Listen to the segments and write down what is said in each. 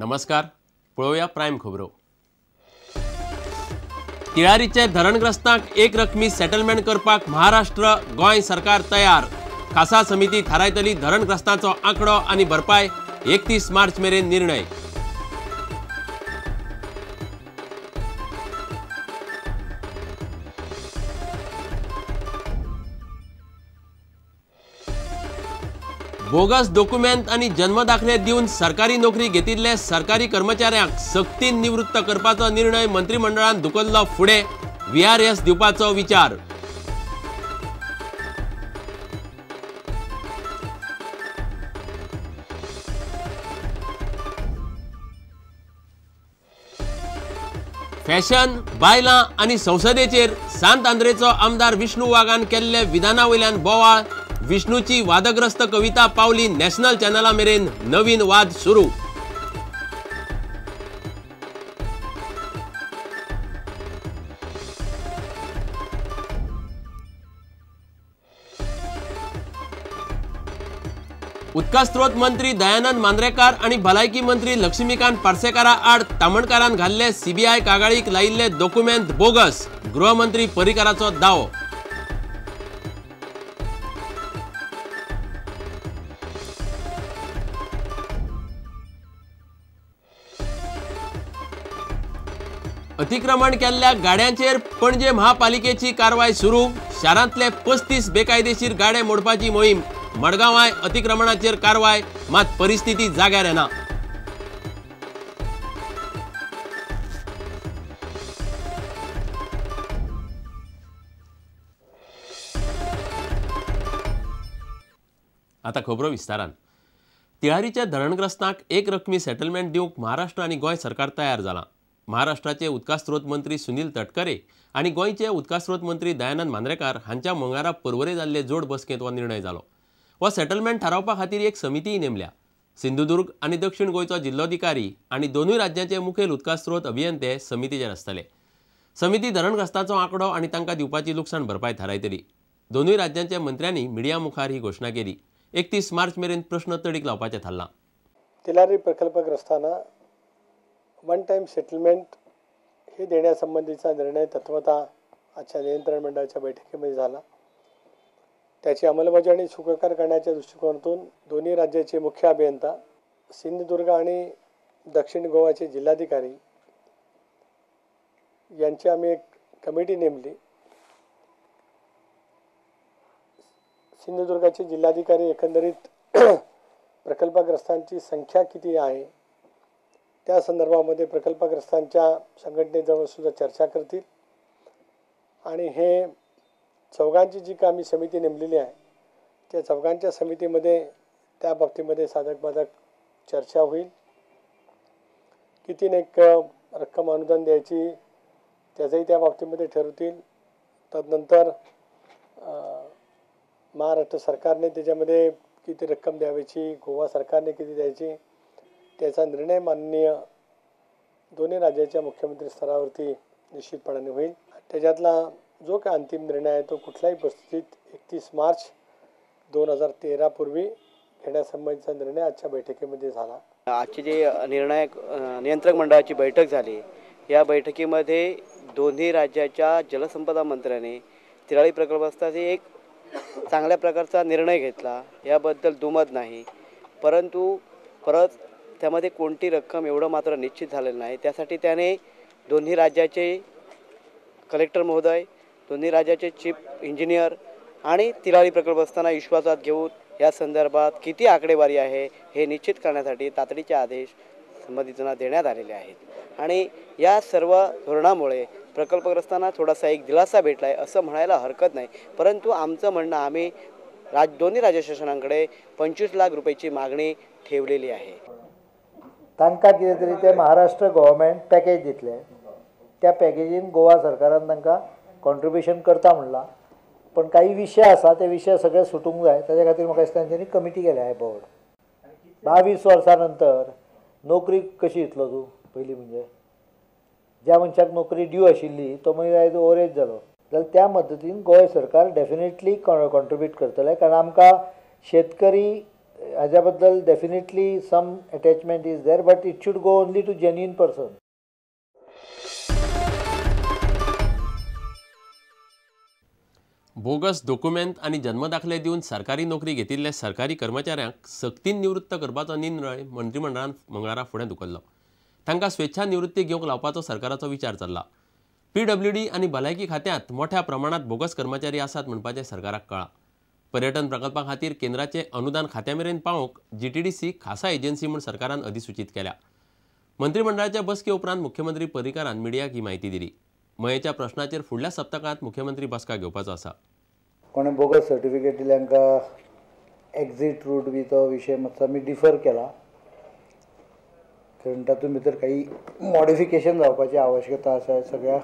नमस्कार, पळोवया प्रायम खबरो। तिळारीचे धरणग्रस्तांक एक रकमी सेटलमेंट करपाक महाराष्ट्र गोंय सरकार तयार। खासा समिती थारायतली धरणग्रस्तांचो आंकडो आनी भरपाय 31 मार्च मेरेन निर्णय। बोगस डॉक्युमेंट आणि जन्म दाखले दिवन सरकारी नोकरी घेतिल्ले सरकारी कर्मचाऱ्यांक सक्तीन निवृत्त करपाचो निर्णय मंत्रिमंडळान धुकल्लो फुडें। VRS दिवपाचो विचार। फॅशन, बायलां आनी संसदेचेर सांत आंद्रेचो आमदार विष्णू वाघान केल्ले विधानावयल्यान बोवाळ। विष्णूची वादग्रस्त कविता पावली नॅशनल चॅनला मेरेन, नवीन वाद सुरू। उदकास्त्रोत मंत्री दयानंद मांद्रेकार आणि भलायकी मंत्री लक्ष्मीकांत पार्सेकारा आड तामणकारान घाल्ले CBI कागाळीक लायिल्ले डॉक्युमेंट बोगस। गृहमंत्री पर्रीकाराचो दावो। अतिक्रमण केल्ल्या गाड्यांचेर पणजे महापालिकेची कारवाय सुरू। शारांतले 35 बेकायदेशीर गाडे मोडपाची मोहीम। मडगांवाय अतिक्रमणाचेर कारवाय, मात परिस्थिती जाग्यार येना। आता खबरो विस्तारान। तिळारीच्या धरणग्रस्तांक एक रकमी सेटलमेंट दिवंक महाराष्ट्र आणि गोंय सरकार तयार जाला। महाराष्ट्राचे उदकास्त्रोत मंत्री सुनील तटकरे आणि गोंयचे उदकास्त्रोत मंत्री दयानंद मांद्रेकार हांच्या मंगळारा पर्वरे जाल्ले जोड बसकेंत हो निर्णय जालो। हो सेटलमेंट थारावपा खातीर एक समितीय नेमल्या। सिंधुदुर्ग आणि दक्षिण गोंयचो जिल्लोधिकारी आणि दोनूय राज्यांचे मुखेल उदकास्त्रोत अभियंते समितीचेर आसतले। समिती धरणग्रस्तांचो आंकडो आणि तांकां दिवपाची लुकसाण भरपाय थारायतली। दोनूय राज्यांच्या मंत्र्यांनी मिडिया मुखार ही घोषणा केली। 31 मार्च मेरेन प्रश्न तडीक लावपाचें थारलां। तिलारी प्रकल्पग्रस्तांना वन टाइम सेटलमेंट हे देण्यासंबंधीचा निर्णय तत्वतः आजच्या नियंत्रण मंडळाच्या बैठकीमध्ये झाला। त्याची अंमलबजावणी सुखकर करण्याच्या दृष्टिकोनातून दोन्ही राज्याचे मुख्य अभियंता, सिंधुदुर्ग आणि दक्षिण गोवाचे जिल्हाधिकारी यांची आम्ही एक कमिटी नेमली। सिंधुदुर्गाचे जिल्हाधिकारी एकंदरीत प्रकल्पग्रस्तांची संख्या किती आहे त्या संदर्भामध्ये प्रकल्पग्रस्तांच्या संघटनेजवळ सुद्धा चर्चा करतील आणि हे चौघांची जी आम्ही समिती नेमलेली आहे त्या चौघांच्या समितीमध्ये त्या बाबतीमध्ये साधक बाधक चर्चा होईल। किती एक रक्कम अनुदान द्यायची त्याचंही त्या बाबतीमध्ये ठरवतील। तदनंतर महाराष्ट्र सरकारने त्याच्यामध्ये किती रक्कम द्यायची, गोवा सरकारने किती द्यायची त्याचा निर्णय माननीय दोन्ही राज्याच्या मुख्यमंत्री स्तरावरती निश्चितपणाने होईल। त्याच्यातला जो काय अंतिम निर्णय आहे तो कुठल्याही परिस्थितीत 31 मार्च 2013 पूर्वी घेण्यासंबंधीचा निर्णय आजच्या बैठकीमध्ये झाला। आजची जी निर्णायक नियंत्रक मंडळाची बैठक झाली या बैठकीमध्ये दोन्ही राज्याच्या जलसंपदा मंत्र्यांनी तिळारी प्रकल्पासाठी एक चांगल्या प्रकारचा निर्णय घेतला, याबद्दल दुमत नाही। परंतु परत त्यामध्ये कोणती रक्कम एवढं मात्र निश्चित झालेलं नाही। त्यासाठी त्याने दोन्ही राज्याचे कलेक्टर महोदय, दोन्ही राज्याचे चीफ इंजिनियर आणि तिळारी प्रकल्पग्रस्तांना विश्वासात घेऊन या संदर्भात किती आकडेवारी आहे हे निश्चित करण्यासाठी तातडीचे आदेश संबंधितांना देण्यात आलेले आहेत। आणि या सर्व धोरणामुळे प्रकल्पग्रस्तांना थोडासा एक दिलासा भेटला आहे असं म्हणायला हरकत नाही। परंतु आमचं म्हणणं आम्ही दोन्ही राज्य शासनांकडे 25 लाख रुपयाची मागणी ठेवलेली आहे। तांकां कितें तरी ते महाराष्ट्र गव्हर्मेंट पॅकेज दितले, त्या पॅकेजीन गोवा सरकारान तांकां कॉन्ट्रिब्युशन करता म्हणला। पण काही विषय आसा ते विषय सगळे सुटूंक जाय, ताच्या खातीर म्हाका दिसता तांच्यांनी कमिटी केल्या आहे बोर्ड। 22 वर्सां नंतर नोकरी कशी दितलो तूं? पयलीं म्हणजे ज्या मनशाक नोकरी ड्यू आशिल्ली तो मनीस आयज ओवर एज जालो जाल्यार त्या मद्दतीन गोंय सरकार डेफिनेटली कॉन्ट्रिब्यूट करतले। कारण आमकां शेतकरी हाज्याबद्दल definitely some attachment is there, but it should go only to genuine person. Bogus document आणि जन्मदाखले दिवन सरकारी नोकरी घेतिल्ल्या सरकारी कर्मचाऱ्यांक सक्तीन निवृत्त करपाचो निर्णय मंत्रिमंडळान मंगळारा फुडें धुकल्लो. तांकां स्वेच्छा निवृत्ती घेवंक लावपाचो सरकाराचो विचार चल्ला. PWD आनी भलायकी खात्यांत मोठ्या प्रमाणात बोगस कर्मचारी आसात म्हणपाचें सरकाराक कळ्ळां. पर्यटन प्रकल्पा खातीर केंद्राचें अनुदान खात्यामेरेन पावंक GTDC खासा एजन्सी म्हूण सरकारान अधिसूचीत केल्या. मंत्रिमंडळाच्या बसके उपरांत मुख्यमंत्री पर्रीकारान मिडियाक ही म्हायती दिली. मयेच्या प्रश्नाचेर फुडल्या सप्तकांत मुख्यमंत्री बसका घेवपाचो आसा. कोणें बोगस सर्टिफिकेट दिल्यांका एक्झीट रूट बी तो विशय मातसो आमी डिफर केला, कारण तातूंत भितर काही मॉडिफिकेशन जावपाची आवश्यकता आसा. सगळ्या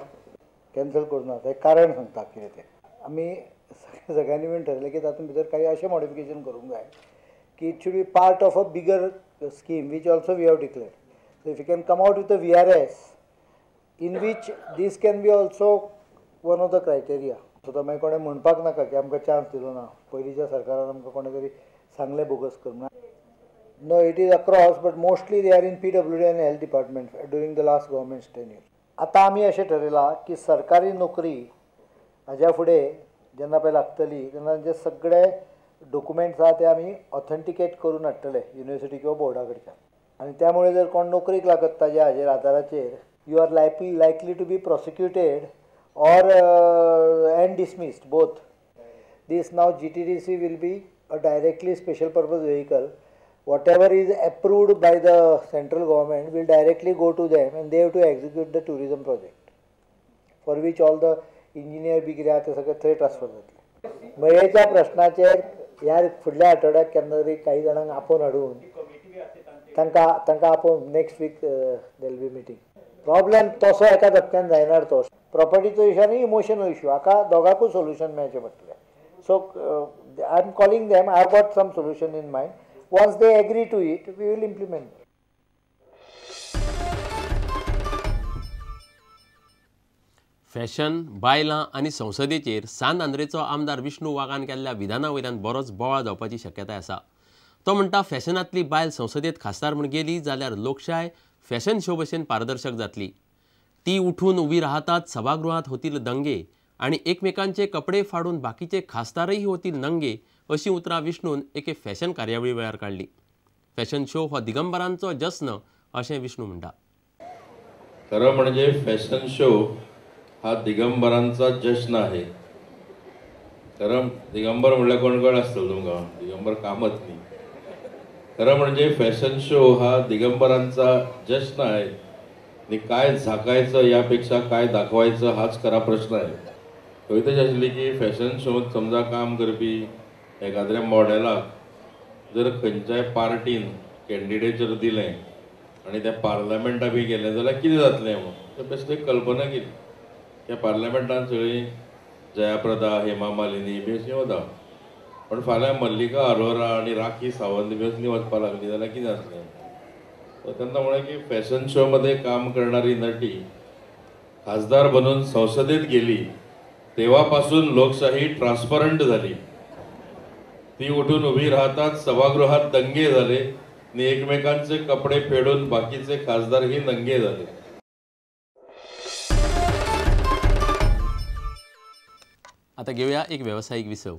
कॅन्सल करून आसा. एक कारण सांगता कितें तें आमी सगळ्यांनी मेळून ठरलें की तातूंत भितर काही अशें मॉडिफिकेशन करूंक जाय की it should be part of a bigger scheme which also we have declared. So if you can come out with a VRS in which this can be also one of the criteria. So तो मागीर कोणें म्हणपाक नाका की आमकां chance दिलो ना. पयलींच्या सरकारान आमकां कोणें तरी सांगलें बोगस करूंक ना. No, it is across, but mostly they are in PWD आनी health department during the last government tenure. आतां आमी अशें ठरयलां की सरकारी नोकरी हाज्या फुडें जेन्ना पळय लागतली तेन्ना जे सगळे डॉक्युमेंट्स आसा ते आमी ऑथेंटिकेट करून हाडटले युनिवर्सिटी किंवा बोर्डा कडच्यान. आनी त्यामुळे जर कोण नोकरीक लागत ताज्या हाजेर आदाराचेर you are likely to be prosecuted or and dismissed, both. This now GTDC will be a directly special purpose vehicle. Whatever is approved by the central government will directly go to them and they have to execute the tourism project, for which all the engineer बी कितें आसा ते सगळे थंय transfer जातले. मयेच्या प्रश्नाचेर ह्या फुडल्या आठवड्याक केन्ना तरी काही जाणांक आपोवन हाडून तांकां आपोवन next week there will be meeting. Problem तसो एका धपक्यान जायना. तो प्रॉपर्टीचो इशू आनी इमोशनल इशू हाका दोगांकूय सोल्युशन मेळचें पडटलें. So I am calling them. I have got some solution in mind. Once they agree to it we will implement. Fashion, बायलां आनी संसदेचेर सांत आमदार विष्णू वाघान केल्ल्या विधाना वयल्यान बरोच बोवाळ जावपाची शक्यताय आसा. तो म्हणटा फॅशनांतली बायल संसदेत खासदार म्हूण गेली जाल्यार लोकशाय फॅशन शो भशेन पारदर्शक जातली. ती उठून उबी राहतात सभागृहात होतील दंगे आणि एकमेकांचे कपडे फाडून बाकीचे खासदारही होतील नंगे अशी उतरां विष्णून एके फॅशन कार्यावळी वेळार काडली. फॅशन शो हो दिगंबरांचो जश्न अशें विष्णू म्हणटा. खरं म्हणजे फॅशन शो हा दिगंबरांचा जश्न आहे. खरं दिगंबर म्हणल्यार कोण कळ आसतलो तुमकां? दिगंबर कामच न्ही. खरं म्हणजे फॅशन शो हा दिगंबरांचा जश्न आहे. आणि काय झाकायचं यापेक्षा काय दाखवायचं हाच खरा प्रश्न आहे. कविता आशिल्ली की फॅशन शोत समजा काम करपी एखाद्या मॉडेलाक जर खंयच्याय पार्टीन कॅन्डिडेट दिलें आनी त्या पार्लमेंटा बी गेलें जाल्यार कितें जातलें म्हणून ते बेश्ट एक कल्पना केली. त्या पार्लमेंटान सगळीं जयाप्रदा, हेमा मालिनी बी अशीं वता. पण फाल्यां मल्लिका अरोरा आनी राखी सावंत बी असली वचपाक लागली जाल्यार कितें जातलें? तेन्ना म्हळें की फॅशन शो मध्ये काम करणारी नटी खासदार बनून संसदेत गेली तेव्हापासून लोकशाही ट्रान्सपरंट झाली. ती उठून उभी राहतात सभागृहात दंगे झाले आणि एकमेकांचे कपडे फेडून बाकीचे खासदारही नंगे झाले. आता घेऊया एक व्यावसायिक विसव.